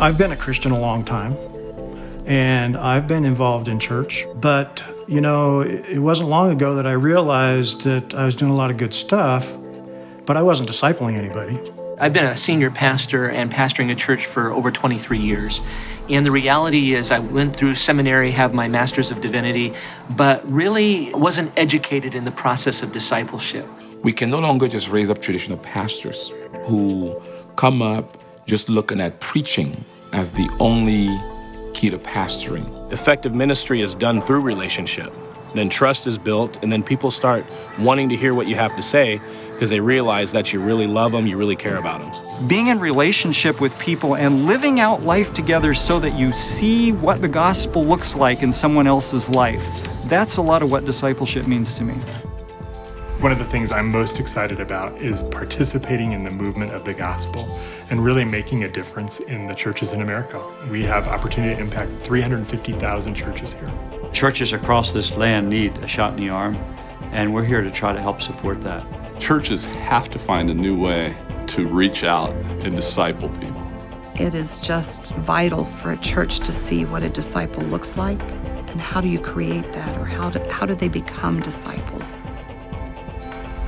I've been a Christian a long time, and I've been involved in church, but you know, it wasn't long ago that I realized that I was doing a lot of good stuff, but I wasn't discipling anybody. I've been a senior pastor and pastoring a church for over 23 years. And the reality is I went through seminary, have my Master's of Divinity, but really wasn't educated in the process of discipleship. We can no longer just raise up traditional pastors who come up just looking at preaching as the only key to pastoring. Effective ministry is done through relationship. Then trust is built, and then people start wanting to hear what you have to say because they realize that you really love them, you really care about them. Being in relationship with people and living out life together so that you see what the gospel looks like in someone else's life, that's a lot of what discipleship means to me. One of the things I'm most excited about is participating in the movement of the gospel and really making a difference in the churches in America. We have opportunity to impact 350,000 churches here. Churches across this land need a shot in the arm, and we're here to try to help support that. Churches have to find a new way to reach out and disciple people. It is just vital for a church to see what a disciple looks like, and how do you create that, or how do they become disciples?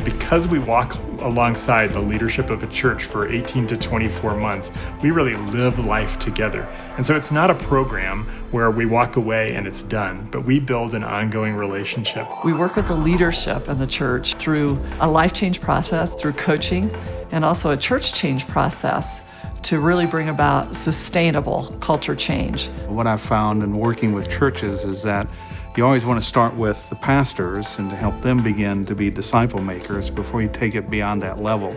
Because we walk alongside the leadership of a church for 18 to 24 months, we really live life together. And so it's not a program where we walk away and it's done, but we build an ongoing relationship. We work with the leadership in the church through a life change process, through coaching, and also a church change process to really bring about sustainable culture change. What I've found in working with churches is that you always want to start with the pastors and to help them begin to be disciple makers before you take it beyond that level.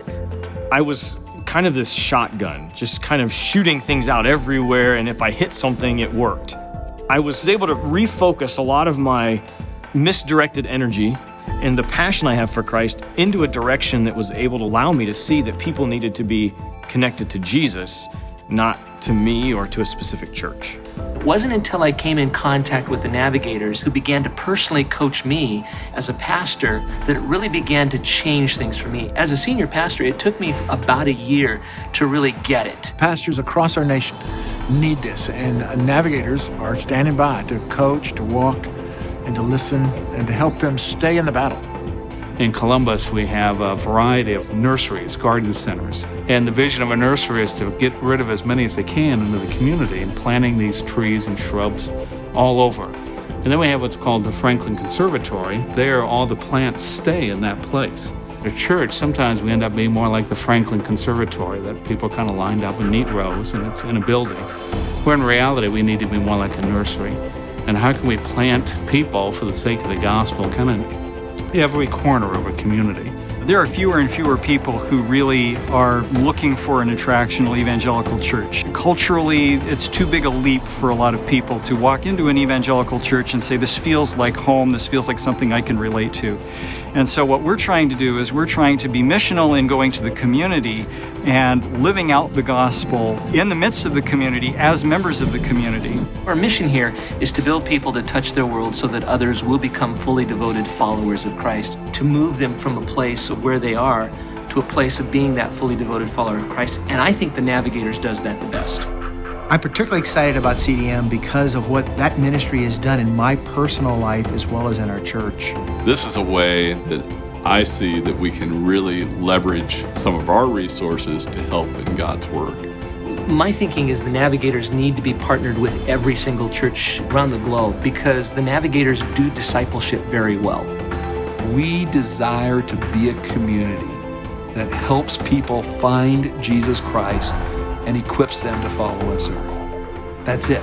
I was kind of this shotgun, just kind of shooting things out everywhere, and if I hit something, it worked. I was able to refocus a lot of my misdirected energy and the passion I have for Christ into a direction that was able to allow me to see that people needed to be connected to Jesus, not to me or to a specific church. It wasn't until I came in contact with the Navigators, who began to personally coach me as a pastor, that it really began to change things for me. As a senior pastor, it took me about a year to really get it. Pastors across our nation need this, and Navigators are standing by to coach, to walk, and to listen, and to help them stay in the battle. In Columbus, we have a variety of nurseries, garden centers. And the vision of a nursery is to get rid of as many as they can into the community and planting these trees and shrubs all over. And then we have what's called the Franklin Conservatory. There, all the plants stay in that place. The church, sometimes we end up being more like the Franklin Conservatory, that people are kind of lined up in neat rows and it's in a building. Where in reality, we need to be more like a nursery. And how can we plant people for the sake of the gospel, kind of every corner of a community? There are fewer and fewer people who really are looking for an attractional evangelical church. Culturally, it's too big a leap for a lot of people to walk into an evangelical church and say, this feels like home, this feels like something I can relate to. And so what we're trying to do is we're trying to be missional in going to the community and living out the gospel in the midst of the community as members of the community. Our mission here is to build people to touch their world so that others will become fully devoted followers of Christ, to move them from a place of where they are to a place of being that fully devoted follower of Christ. And I think the Navigators does that the best. I'm particularly excited about CDM because of what that ministry has done in my personal life as well as in our church. This is a way that I see that we can really leverage some of our resources to help in God's work. My thinking is the Navigators need to be partnered with every single church around the globe, because the Navigators do discipleship very well. We desire to be a community that helps people find Jesus Christ and equips them to follow and serve. That's it.